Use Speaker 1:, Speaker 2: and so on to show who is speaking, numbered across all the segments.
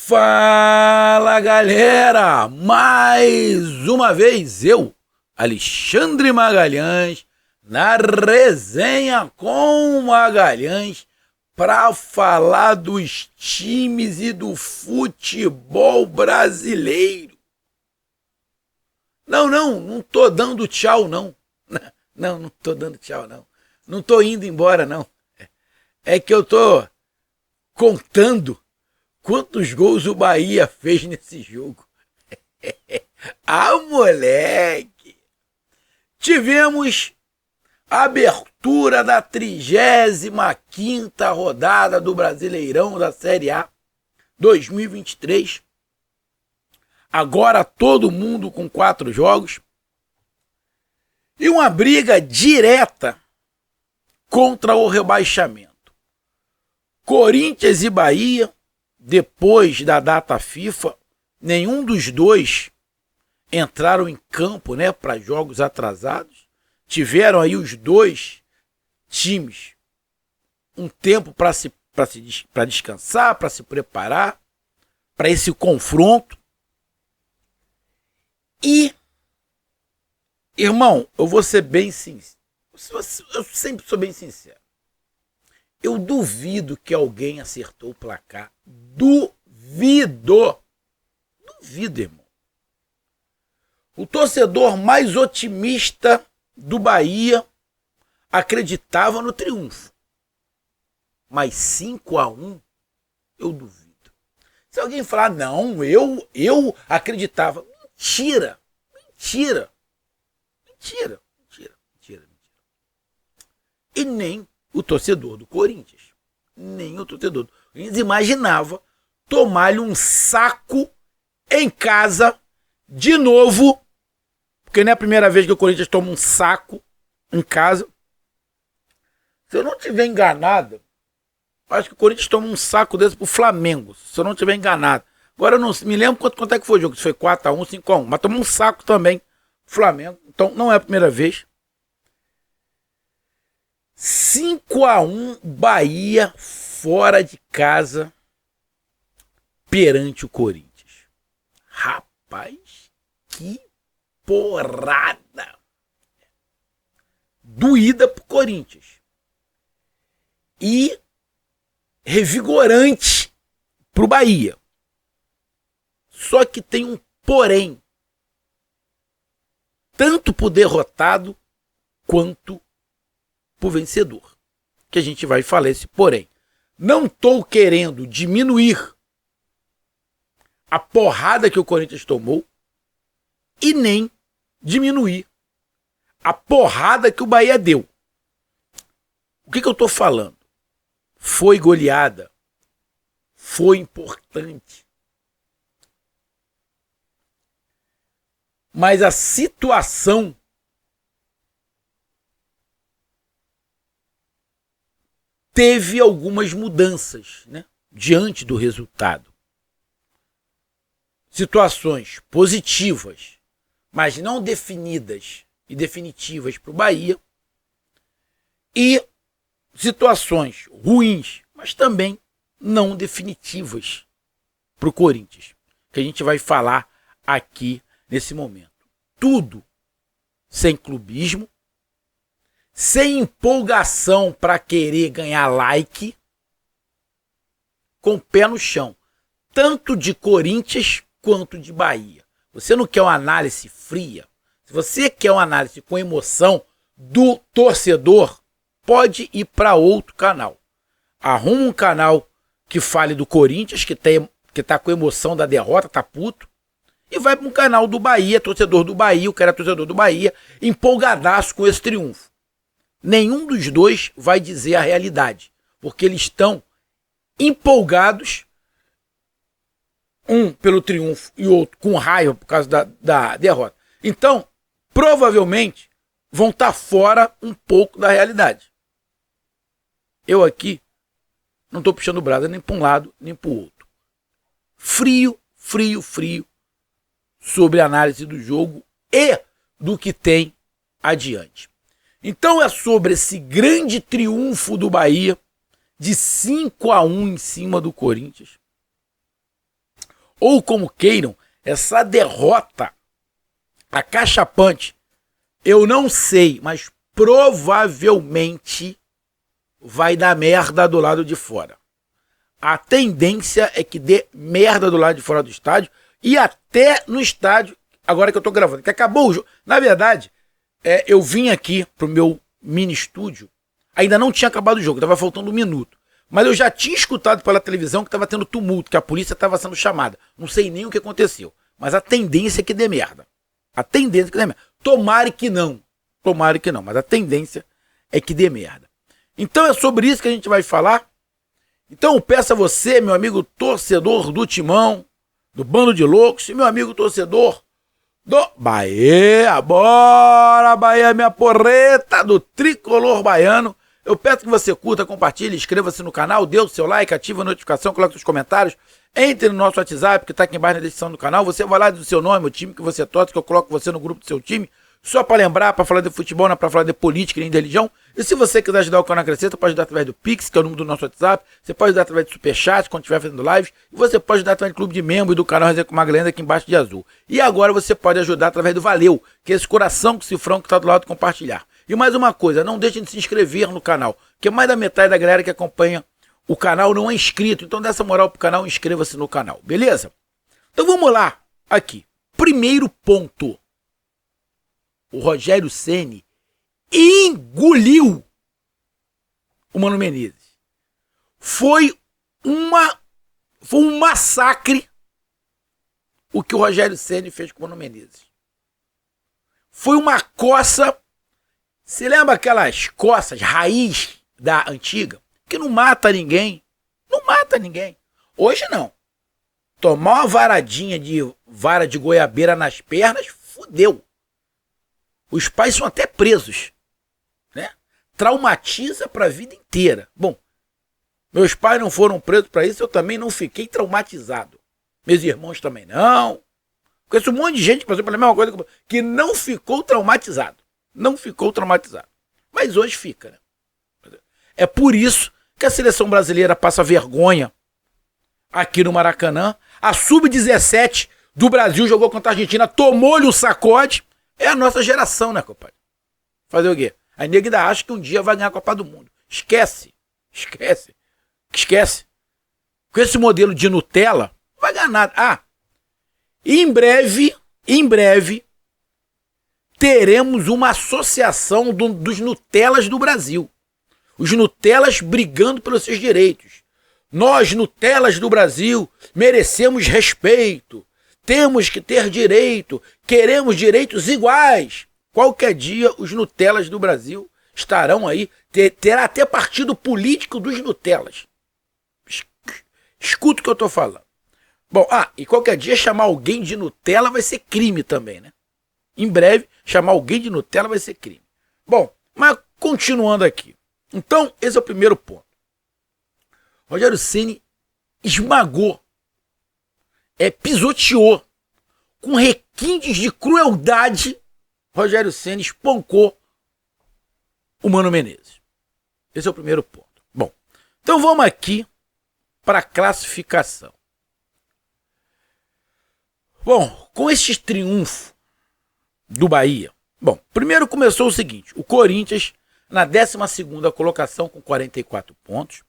Speaker 1: Fala, galera! Mais uma vez eu, Alexandre Magalhães, na resenha com Magalhães, para falar dos times e do futebol brasileiro. Não tô dando tchau, não. Não tô dando tchau, não. Não tô indo embora, não. É que eu tô contando quantos gols o Bahia fez nesse jogo. Moleque! Tivemos a abertura da 35ª rodada do Brasileirão da Série A 2023. Agora todo mundo com 4 jogos. E uma briga direta contra o rebaixamento. Corinthians e Bahia, depois da data FIFA, nenhum dos dois entraram em campo, para jogos atrasados. Tiveram aí os dois times um tempo para descansar, para se preparar para esse confronto. E, irmão, eu vou ser bem sincero. Eu sempre sou bem sincero. Eu duvido que alguém acertou o placar. Duvido, irmão. O torcedor mais otimista do Bahia acreditava no triunfo. Mas 5-1, eu duvido. Se alguém falar, não, eu acreditava. Mentira. E nem o torcedor do Corinthians, imaginava tomar-lhe um saco em casa de novo, porque não é a primeira vez que o Corinthians toma um saco em casa. Se eu não estiver enganado, acho que o Corinthians toma um saco desse pro Flamengo, se eu não estiver enganado. Agora eu não me lembro quanto é que foi o jogo, se foi 4-1, 5-1, mas tomou um saco também o Flamengo, então não é a primeira vez. 5-1 Bahia fora de casa perante o Corinthians. Rapaz, que porrada! Doída pro Corinthians. E revigorante pro Bahia. Só que tem um porém. Tanto pro derrotado quanto pro vencedor. Que a gente vai falar esse porém. Não estou querendo diminuir a porrada que o Corinthians tomou e nem diminuir a porrada que o Bahia deu. O que eu estou falando? Foi goleada. Foi importante. Mas a situação teve algumas mudanças, diante do resultado. Situações positivas, mas não definidas e definitivas para o Bahia. E situações ruins, mas também não definitivas para o Corinthians, que a gente vai falar aqui nesse momento. Tudo sem clubismo, sem empolgação para querer ganhar like, com o pé no chão, tanto de Corinthians quanto de Bahia. Você não quer uma análise fria? Se você quer uma análise com emoção do torcedor, pode ir para outro canal. Arruma um canal que fale do Corinthians, que tá com emoção da derrota, tá puto, e vai para um canal do Bahia, torcedor do Bahia, o cara é torcedor do Bahia, empolgadaço com esse triunfo. Nenhum dos dois vai dizer a realidade, porque eles estão empolgados, um pelo triunfo e o outro com raiva por causa da derrota. Então, provavelmente, vão estar fora um pouco da realidade. Eu aqui não estou puxando brasa nem para um lado nem para o outro. Frio sobre a análise do jogo e do que tem adiante. Então é sobre esse grande triunfo do Bahia de 5-1 em cima do Corinthians ou como queiram, essa derrota acachapante, eu não sei, mas provavelmente vai dar merda do lado de fora. A tendência é que dê merda do lado de fora do estádio e até no estádio, agora que eu tô gravando, que acabou o jogo. Na verdade, eu vim aqui pro meu mini estúdio, ainda não tinha acabado o jogo, tava faltando 1 minuto. Mas eu já tinha escutado pela televisão que tava tendo tumulto, que a polícia tava sendo chamada. Não sei nem o que aconteceu, mas a tendência é que dê merda. A tendência é que dê merda. Tomara que não, mas a tendência é que dê merda. Então é sobre isso que a gente vai falar. Então eu peço a você, meu amigo torcedor do Timão, do Bando de Loucos, e meu amigo torcedor do Bahia, bora Bahia, minha porreta do tricolor baiano. Eu peço que você curta, compartilhe, inscreva-se no canal, dê o seu like, ative a notificação, coloque seus comentários, entre no nosso WhatsApp que está aqui embaixo na descrição do canal. Você vai lá do seu nome, o time que você torce, que eu coloco você no grupo do seu time. Só para lembrar, para falar de futebol, não é para falar de política nem de religião. E se você quiser ajudar o canal a crescer, você pode ajudar através do Pix, que é o número do nosso WhatsApp. Você pode ajudar através do Superchat, quando estiver fazendo lives. E você pode ajudar através do Clube de Membros e do canal Resenha com Magalhães aqui embaixo de azul. E agora você pode ajudar através do Valeu, que é esse coração com cifrão que está do lado de compartilhar. E mais uma coisa, não deixem de se inscrever no canal, porque mais da metade da galera que acompanha o canal não é inscrito. Então dá essa moral pro canal, inscreva-se no canal, beleza? Então vamos lá, aqui. Primeiro ponto. O Rogério Ceni engoliu o Mano Menezes. Foi um massacre o que o Rogério Ceni fez com o Mano Menezes. Foi uma coça. Você lembra aquelas coças raiz da antiga? Que não mata ninguém. Não mata ninguém. Hoje não. Tomar uma varadinha de vara de goiabeira nas pernas, fudeu. Os pais são até presos, né? Traumatiza para a vida inteira. Bom, meus pais não foram presos para isso, eu também não fiquei traumatizado. Meus irmãos também não. Conheço um monte de gente que passou pela mesma coisa que não ficou traumatizado. Não ficou traumatizado. Mas hoje fica, né? É por isso que a seleção brasileira passa vergonha aqui no Maracanã. A Sub-17 do Brasil jogou contra a Argentina, tomou-lhe um sacode. É a nossa geração, né, compadre? Fazer o quê? A nega ainda acha que um dia vai ganhar a Copa do Mundo. Esquece. Com esse modelo de Nutella, não vai ganhar nada. Ah, em breve, teremos uma associação dos Nutellas do Brasil. Os Nutellas brigando pelos seus direitos. Nós, Nutellas do Brasil, merecemos respeito. Temos que ter direito, queremos direitos iguais. Qualquer dia os Nutellas do Brasil estarão aí, terá até partido político dos Nutellas. Escuta o que eu estou falando. Bom, e qualquer dia chamar alguém de Nutella vai ser crime também, né? Em breve, chamar alguém de Nutella vai ser crime. Bom, mas continuando aqui. Então, esse é o primeiro ponto. Rogério Ceni esmagou, pisoteou, com requintes de crueldade, Rogério Ceni espancou o Mano Menezes. Esse é o primeiro ponto. Bom, então vamos aqui para a classificação. Bom, com este triunfo do Bahia, bom, primeiro começou o seguinte, o Corinthians na 12ª colocação com 44 pontos,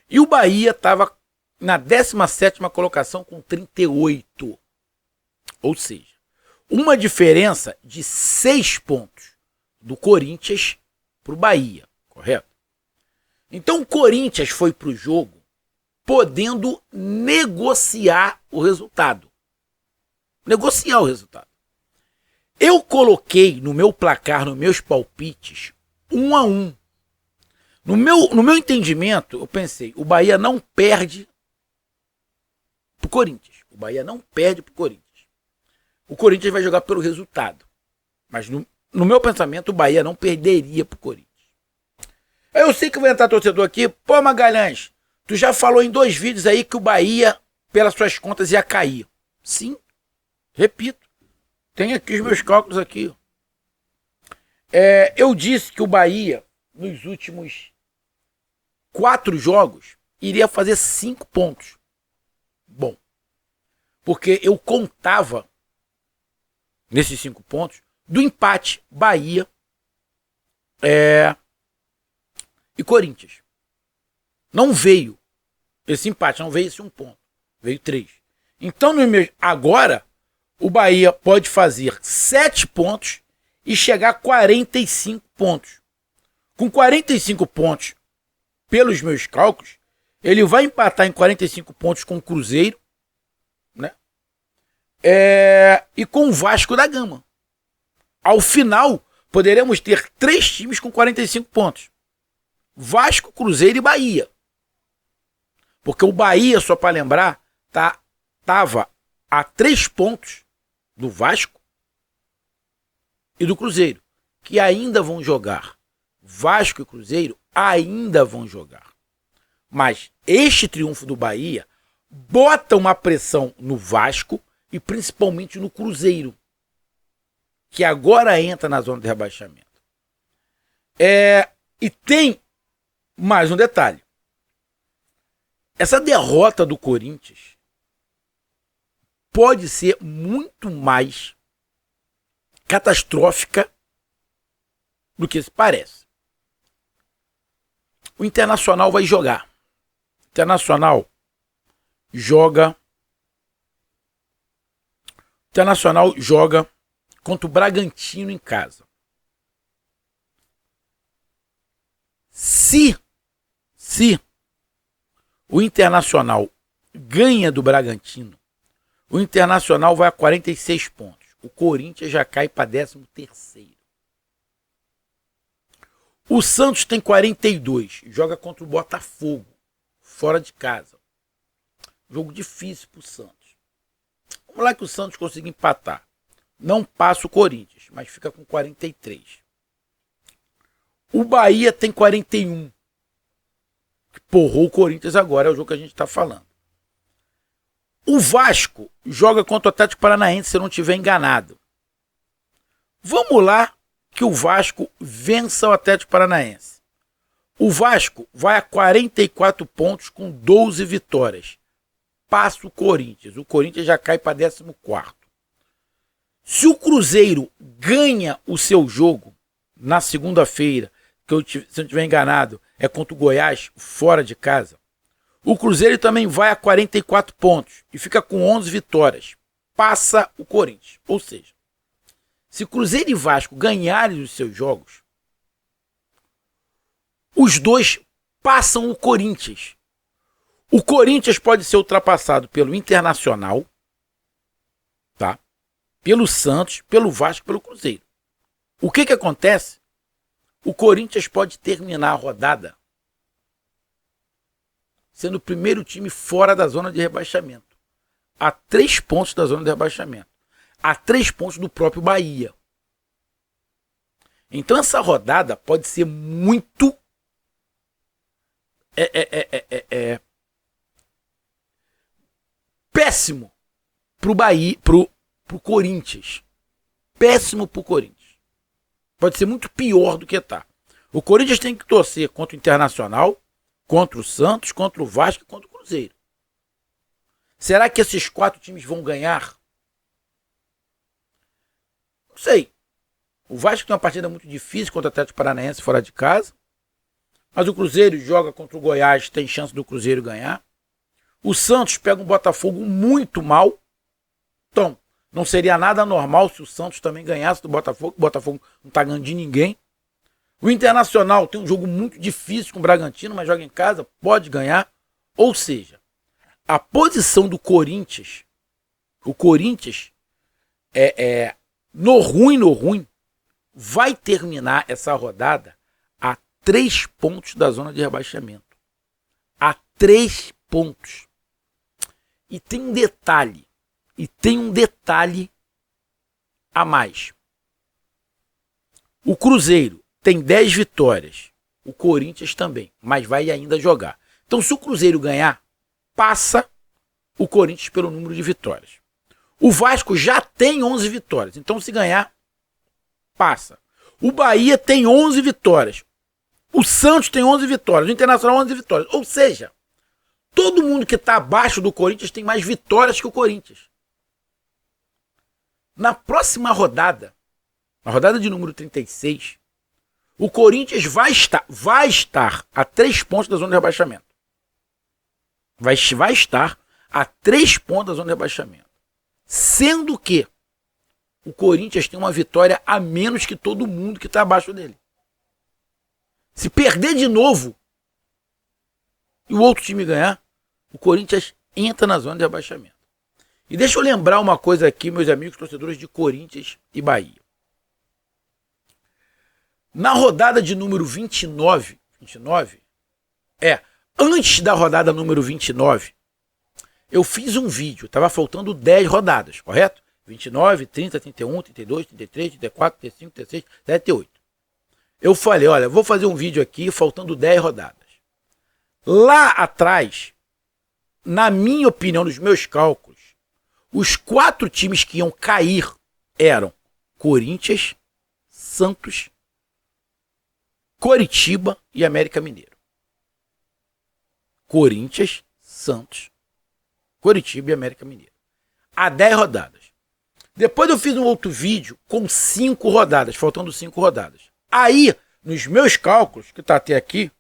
Speaker 1: e o Bahia estava na 17ª colocação com 38. Ou seja, uma diferença de 6 pontos do Corinthians para o Bahia, correto? Então o Corinthians foi para o jogo podendo negociar o resultado. Eu coloquei no meu placar, nos meus palpites, 1-1. No meu entendimento, eu pensei, o Bahia não perde pro Corinthians. O Corinthians vai jogar pelo resultado. Mas no meu pensamento, o Bahia não perderia pro Corinthians. Eu sei que vai entrar torcedor aqui. Pô, Magalhães, tu já falou em 2 vídeos aí que o Bahia, pelas suas contas, ia cair. Sim, repito. Tem aqui os meus cálculos aqui. Eu disse que o Bahia, nos últimos 4 jogos, iria fazer 5 pontos. Bom, Porque eu contava, nesses 5 pontos, do empate Bahia e Corinthians. Não veio esse empate, não veio esse 1 ponto. Veio 3. Então, agora, o Bahia pode fazer 7 pontos e chegar a 45 pontos. Com 45 pontos, pelos meus cálculos, ele vai empatar em 45 pontos com o Cruzeiro, né? E com o Vasco da Gama. Ao final, poderemos ter 3 times com 45 pontos. Vasco, Cruzeiro e Bahia. Porque o Bahia, só para lembrar, estava a 3 pontos do Vasco e do Cruzeiro, que ainda vão jogar. Vasco e Cruzeiro ainda vão jogar. Mas este triunfo do Bahia bota uma pressão no Vasco e principalmente no Cruzeiro, que agora entra na zona de rebaixamento. E tem mais um detalhe. Essa derrota do Corinthians pode ser muito mais catastrófica do que se parece. O Internacional vai jogar. O Internacional joga contra o Bragantino em casa. Se o Internacional ganha do Bragantino, o Internacional vai a 46 pontos. O Corinthians já cai para 13º. O Santos tem 42. Joga contra o Botafogo, fora de casa. Jogo difícil para o Santos. Vamos lá que o Santos consiga empatar. Não passa o Corinthians, mas fica com 43. O Bahia tem 41. Que porrou o Corinthians agora, é o jogo que a gente está falando. O Vasco joga contra o Atlético Paranaense, se eu não estiver enganado. Vamos lá que o Vasco vença o Atlético Paranaense. O Vasco vai a 44 pontos com 12 vitórias. Passa o Corinthians. O Corinthians já cai para 14º. Se o Cruzeiro ganha o seu jogo na segunda-feira, se eu não estiver enganado, é contra o Goiás, fora de casa, o Cruzeiro também vai a 44 pontos e fica com 11 vitórias. Passa o Corinthians. Ou seja, se Cruzeiro e Vasco ganharem os seus jogos, os dois passam o Corinthians. O Corinthians pode ser ultrapassado pelo Internacional, tá? Pelo Santos, pelo Vasco, pelo Cruzeiro. O que acontece? O Corinthians pode terminar a rodada sendo o primeiro time fora da zona de rebaixamento. A 3 pontos da zona de rebaixamento. A 3 pontos do próprio Bahia. Então essa rodada pode ser muito péssimo pro Bahia, pro Corinthians. Péssimo pro Corinthians. Pode ser muito pior do que tá. O Corinthians tem que torcer contra o Internacional, contra o Santos, contra o Vasco e contra o Cruzeiro. Será que esses 4 times vão ganhar? Não sei. O Vasco tem uma partida muito difícil contra o Atlético Paranaense fora de casa. Mas o Cruzeiro joga contra o Goiás, tem chance do Cruzeiro ganhar. O Santos pega um Botafogo muito mal. Então, não seria nada normal se o Santos também ganhasse do Botafogo. O Botafogo não está ganhando de ninguém. O Internacional tem um jogo muito difícil com o Bragantino, mas joga em casa, pode ganhar. Ou seja, a posição do Corinthians, o Corinthians no ruim, vai terminar essa rodada a 3 pontos da zona de rebaixamento. A 3 pontos. E tem um detalhe a mais. O Cruzeiro tem 10 vitórias. O Corinthians também, mas vai ainda jogar. Então, se o Cruzeiro ganhar, passa o Corinthians pelo número de vitórias. O Vasco já tem 11 vitórias. Então, se ganhar, passa. O Bahia tem 11 vitórias. O Santos tem 11 vitórias. O Internacional 11 vitórias. Ou seja, todo mundo que está abaixo do Corinthians tem mais vitórias que o Corinthians. Na próxima rodada, na rodada de número 36, o Corinthians vai estar a 3 pontos da zona de rebaixamento. Vai estar a 3 pontos da zona de rebaixamento. Sendo que o Corinthians tem uma vitória a menos que todo mundo que está abaixo dele. Se perder de novo e o outro time ganhar, o Corinthians entra na zona de rebaixamento. E deixa eu lembrar uma coisa aqui, meus amigos torcedores de Corinthians e Bahia. Na rodada de número 29, antes da rodada número 29, eu fiz um vídeo, estava faltando 10 rodadas, correto? 29, 30, 31, 32, 33, 34, 35, 36, 38. Eu falei, olha, vou fazer um vídeo aqui faltando 10 rodadas. Lá atrás, na minha opinião, nos meus cálculos, os 4 times que iam cair eram Corinthians, Santos, Coritiba e América Mineiro. Corinthians, Santos, Coritiba e América Mineiro. Há 10 rodadas. Depois eu fiz um outro vídeo com 5 rodadas, faltando 5 rodadas. Aí, nos meus cálculos, que está até aqui,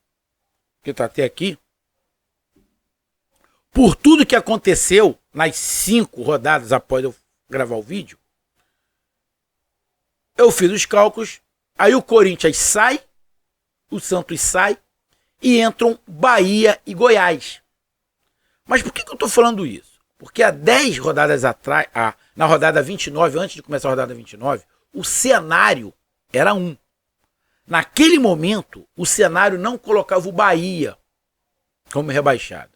Speaker 1: por tudo que aconteceu nas 5 rodadas após eu gravar o vídeo, eu fiz os cálculos, aí o Corinthians sai, o Santos sai e entram Bahia e Goiás. Mas por que eu estou falando isso? Porque há 10 rodadas atrás, na rodada 29, antes de começar a rodada 29, o cenário era um. Naquele momento, o cenário não colocava o Bahia como rebaixado.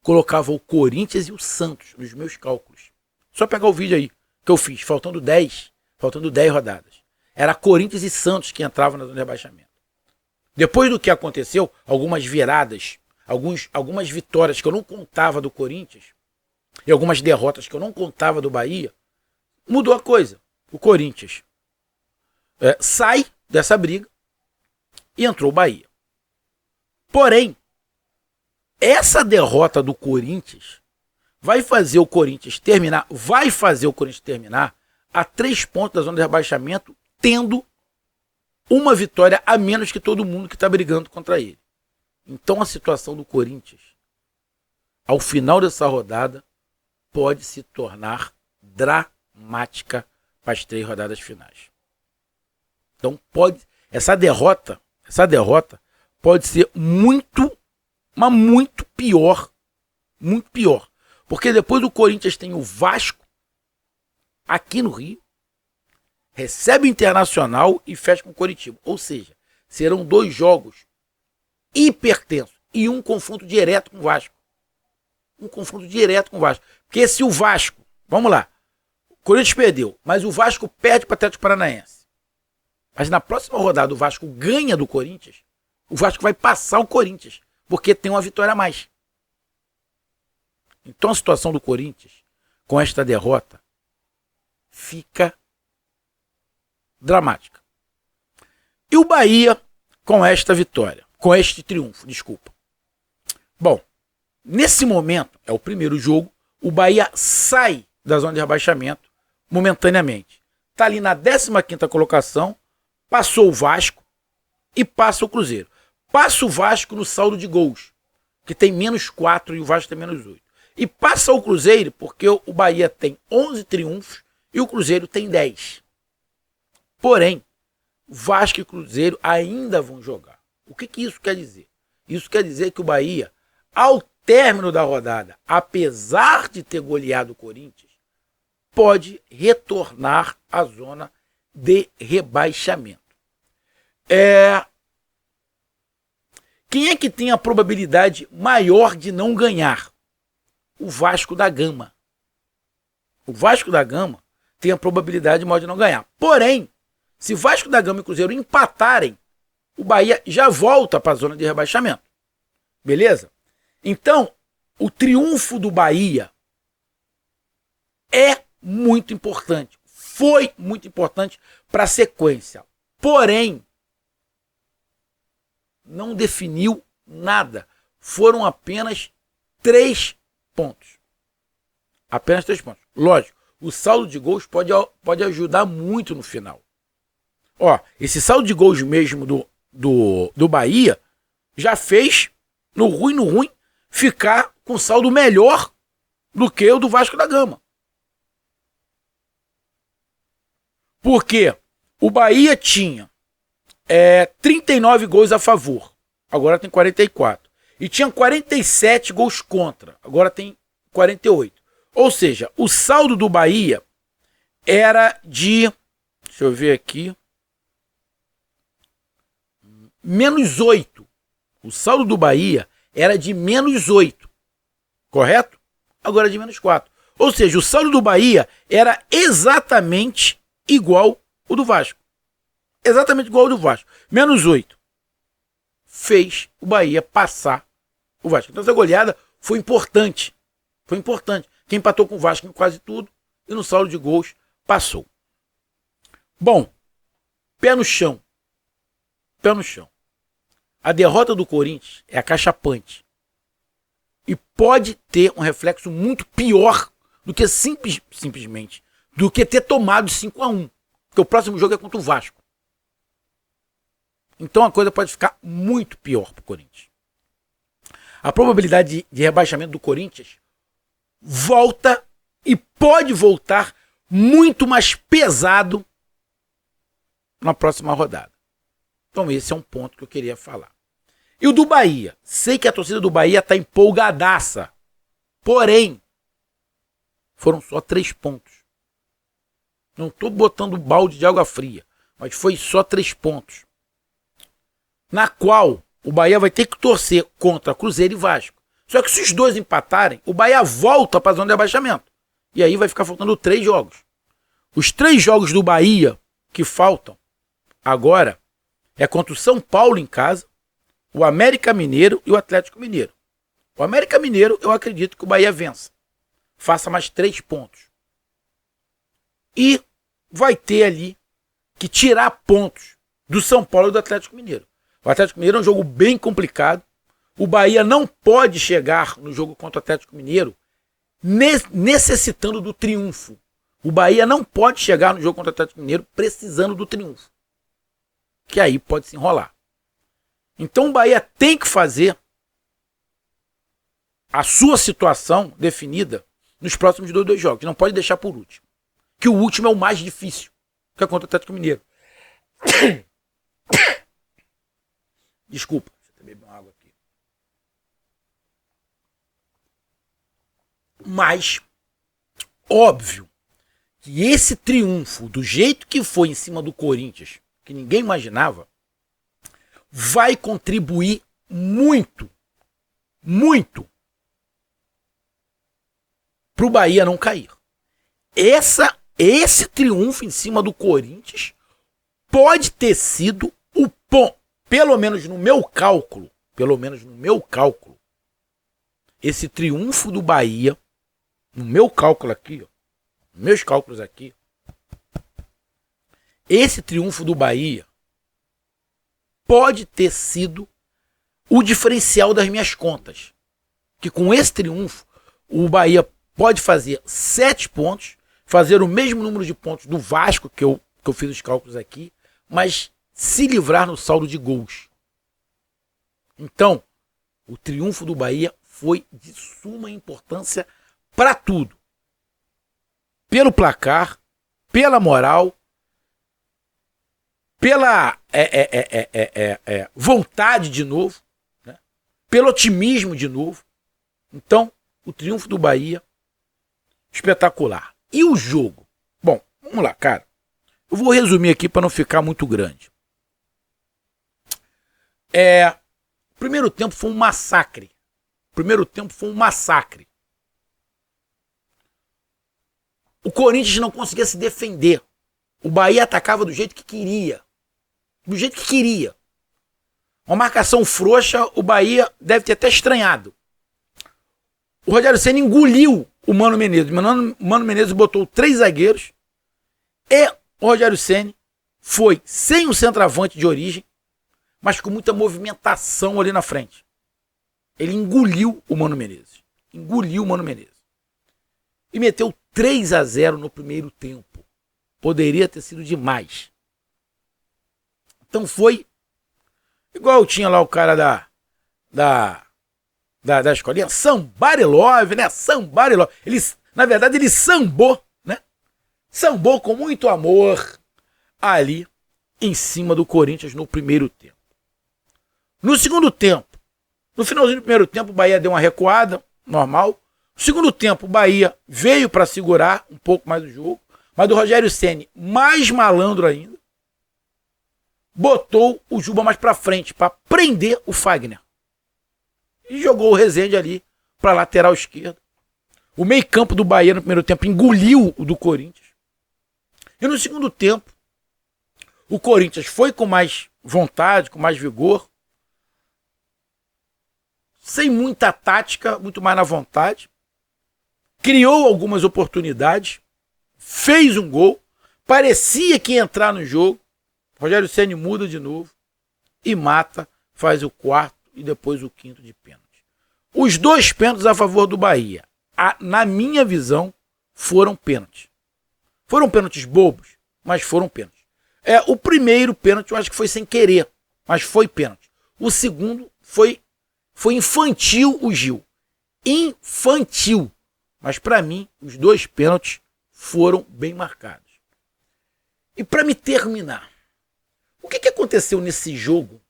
Speaker 1: Colocava o Corinthians e o Santos nos meus cálculos. Só pegar o vídeo aí que eu fiz, faltando 10 rodadas. Era Corinthians e Santos que entravam na zona de rebaixamento. Depois do que aconteceu, algumas viradas, algumas vitórias que eu não contava do Corinthians e algumas derrotas que eu não contava do Bahia, mudou a coisa. O Corinthians sai dessa briga e entrou o Bahia. Porém, essa derrota do Corinthians vai fazer o Corinthians terminar a 3 pontos da zona de rebaixamento, tendo uma vitória a menos que todo mundo que está brigando contra ele. Então a situação do Corinthians, ao final dessa rodada, pode se tornar dramática para as 3 rodadas finais. Então essa derrota pode ser muito pior. Muito pior. Porque depois o Corinthians tem o Vasco aqui no Rio, recebe o Internacional e fecha com o Coritiba. Ou seja, serão 2 jogos hipertensos e um confronto direto com o Vasco. Porque se o Vasco, vamos lá, o Corinthians perdeu, mas o Vasco perde para o Atlético Paranaense. Mas na próxima rodada o Vasco ganha do Corinthians, o Vasco vai passar o Corinthians, porque tem uma vitória a mais. Então a situação do Corinthians, com esta derrota, fica dramática. E o Bahia com esta vitória, com este triunfo, desculpa. Bom, nesse momento, é o primeiro jogo, o Bahia sai da zona de rebaixamento momentaneamente. Está ali na 15ª colocação, passou o Vasco e passa o Cruzeiro. Passa o Vasco no saldo de gols, que tem -4 e o Vasco tem -8. E passa o Cruzeiro, porque o Bahia tem 11 triunfos e o Cruzeiro tem 10. Porém, Vasco e Cruzeiro ainda vão jogar. O que isso quer dizer? Isso quer dizer que o Bahia, ao término da rodada, apesar de ter goleado o Corinthians, pode retornar à zona de rebaixamento. Quem é que tem a probabilidade maior de não ganhar? O Vasco da Gama. O Vasco da Gama tem a probabilidade maior de não ganhar. Porém, se Vasco da Gama e Cruzeiro empatarem, o Bahia já volta para a zona de rebaixamento. Beleza? Então, o triunfo do Bahia é muito importante. Foi muito importante para a sequência. Porém, não definiu nada. Foram apenas 3 pontos. Apenas 3 pontos. Lógico, o saldo de gols pode ajudar muito no final. Ó, esse saldo de gols mesmo do Bahia já fez, no ruim, ficar com saldo melhor do que o do Vasco da Gama. Porque o Bahia tinha 39 gols a favor, agora tem 44. E tinha 47 gols contra, agora tem 48. Ou seja, o saldo do Bahia era de, deixa eu ver aqui, -8. O saldo do Bahia era de -8, correto? Agora é de -4. Ou seja, o saldo do Bahia era exatamente igual o do Vasco. Exatamente igual ao do Vasco. -8. Fez o Bahia passar o Vasco. Então essa goleada foi importante. Foi importante. Quem empatou com o Vasco em quase tudo e no saldo de gols passou. Bom, pé no chão. Pé no chão. A derrota do Corinthians é acachapante. E pode ter um reflexo muito pior do que simplesmente do que ter tomado 5-1. Porque o próximo jogo é contra o Vasco. Então a coisa pode ficar muito pior para o Corinthians. A probabilidade de rebaixamento do Corinthians volta e pode voltar muito mais pesado na próxima rodada. Então esse é um ponto que eu queria falar. E o do Bahia? Sei que a torcida do Bahia está empolgadaça. Porém, foram só 3 pontos. Não estou botando balde de água fria, mas foi só 3 pontos. Na qual o Bahia vai ter que torcer contra Cruzeiro e Vasco. Só que se os dois empatarem, o Bahia volta para a zona de abaixamento. E aí vai ficar faltando 3 jogos. Os 3 jogos do Bahia que faltam agora é contra o São Paulo em casa, o América Mineiro e o Atlético Mineiro. O América Mineiro, eu acredito que o Bahia vença. Faça mais 3 pontos. E vai ter ali que tirar pontos do São Paulo e do Atlético Mineiro. O Atlético Mineiro é um jogo bem complicado. O Bahia não pode chegar no jogo contra o Atlético Mineiro necessitando do triunfo. O Bahia não pode chegar no jogo contra o Atlético Mineiro precisando do triunfo. Que aí pode se enrolar. Então o Bahia tem que fazer a sua situação definida nos próximos 2 jogos. Não pode deixar por último. Que o último é o mais difícil, que é contra o Atlético Mineiro. Desculpa, deixa eu beber uma água aqui. Mas, óbvio, que esse triunfo, do jeito que foi em cima do Corinthians, que ninguém imaginava, vai contribuir muito, muito para o Bahia não cair. Esse triunfo em cima do Corinthians pode ter sido o ponto, pelo menos no meu cálculo, esse triunfo do Bahia, no meu cálculo aqui, ó, meus cálculos aqui, esse triunfo do Bahia pode ter sido o diferencial das minhas contas. Que com esse triunfo, o Bahia pode fazer 7 pontos, fazer o mesmo número de pontos do Vasco, que eu fiz os cálculos aqui, mas se livrar no saldo de gols. Então, o triunfo do Bahia foi de suma importância para tudo. Pelo placar, pela moral, pela vontade de novo, né? Pelo otimismo de novo. Então, o triunfo do Bahia, espetacular. E o jogo? Bom, vamos lá, cara. Eu vou resumir aqui para não ficar muito grande. O primeiro tempo foi um massacre. O Corinthians não conseguia se defender. O Bahia atacava do jeito que queria. Uma marcação frouxa, o Bahia deve ter até estranhado. O Rogério Ceni engoliu o Mano Menezes. O Mano Menezes botou 3 zagueiros. E o Rogério Ceni foi sem um centroavante de origem, mas com muita movimentação ali na frente. Ele engoliu o Mano Menezes. E meteu 3-0 no primeiro tempo. Poderia ter sido demais. Então foi igual tinha lá o cara da escolinha, Somebody Love, né? Somebody Love. Na verdade, ele sambou, né? Sambou com muito amor ali em cima do Corinthians no primeiro tempo. No segundo tempo, no finalzinho do primeiro tempo, o Bahia deu uma recuada, normal. No segundo tempo, o Bahia veio para segurar um pouco mais o jogo, mas o Rogério Ceni, mais malandro ainda, botou o Juba mais para frente, para prender o Fagner. E jogou o Rezende ali para lateral esquerda. O meio-campo do Bahia no primeiro tempo engoliu o do Corinthians. E no segundo tempo, o Corinthians foi com mais vontade, com mais vigor, sem muita tática, muito mais na vontade. Criou algumas oportunidades, fez um gol, parecia que ia entrar no jogo. Rogério Ceni muda de novo e mata, faz o quarto e depois o quinto de pênalti. Os dois pênaltis a favor do Bahia, na minha visão, foram pênaltis. Foram pênaltis bobos, mas foram pênaltis. O primeiro pênalti eu acho que foi sem querer, mas foi pênalti. O segundo foi infantil o Gil. Infantil. Mas para mim, os dois pênaltis foram bem marcados. E para me terminar, o que aconteceu nesse jogo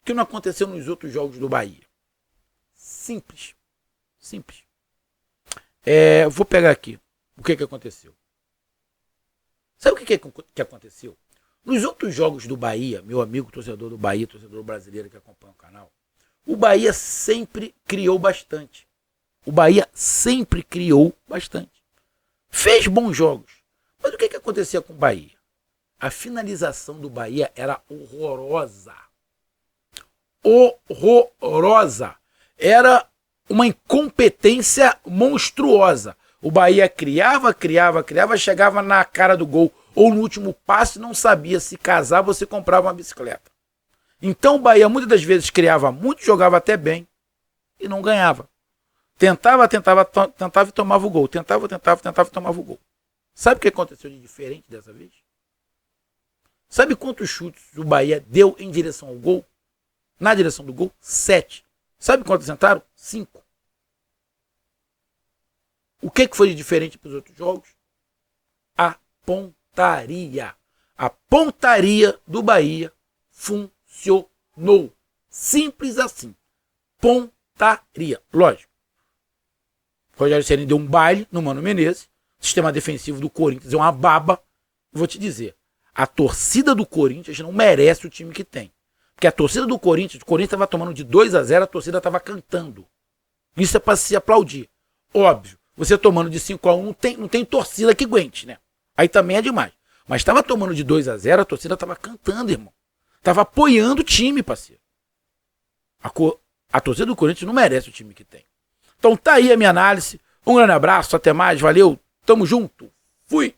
Speaker 1: que não aconteceu nos outros jogos do Bahia? Simples. Simples. Vou pegar aqui o que aconteceu. Sabe o que aconteceu? Nos outros jogos do Bahia, meu amigo torcedor do Bahia, torcedor brasileiro que acompanha o canal, o Bahia sempre criou bastante. O Bahia sempre criou bastante. Fez bons jogos. Mas o que acontecia com o Bahia? A finalização do Bahia era horrorosa. Horrorosa. Era uma incompetência monstruosa. O Bahia criava, chegava na cara do gol ou no último passe, não sabia se casava ou se comprava uma bicicleta. Então o Bahia muitas das vezes criava muito, jogava até bem e não ganhava. Tentava e tomava o gol. Tentava e tomava o gol. Sabe o que aconteceu de diferente dessa vez? Sabe quantos chutes o Bahia deu em direção ao gol? Na direção do gol, 7. Sabe quantos entraram? 5. O que foi de diferente para os outros jogos? A pontaria. A pontaria do Bahia funcionou. Simples assim. Pontaria. Lógico. O Rogério Ceni deu um baile no Mano Menezes. O sistema defensivo do Corinthians é uma baba. Vou te dizer, a torcida do Corinthians não merece o time que tem. Porque a torcida do Corinthians, o Corinthians estava tomando de 2-0, a torcida estava cantando. Isso é para se aplaudir. Óbvio, você tomando de 5-1 não tem torcida que aguente, né? Aí também é demais. Mas estava tomando de 2-0, a torcida estava cantando, irmão. Estava apoiando o time, parceiro. A torcida do Corinthians não merece o time que tem. Então tá aí a minha análise. Um grande abraço, até mais, valeu, tamo junto, fui!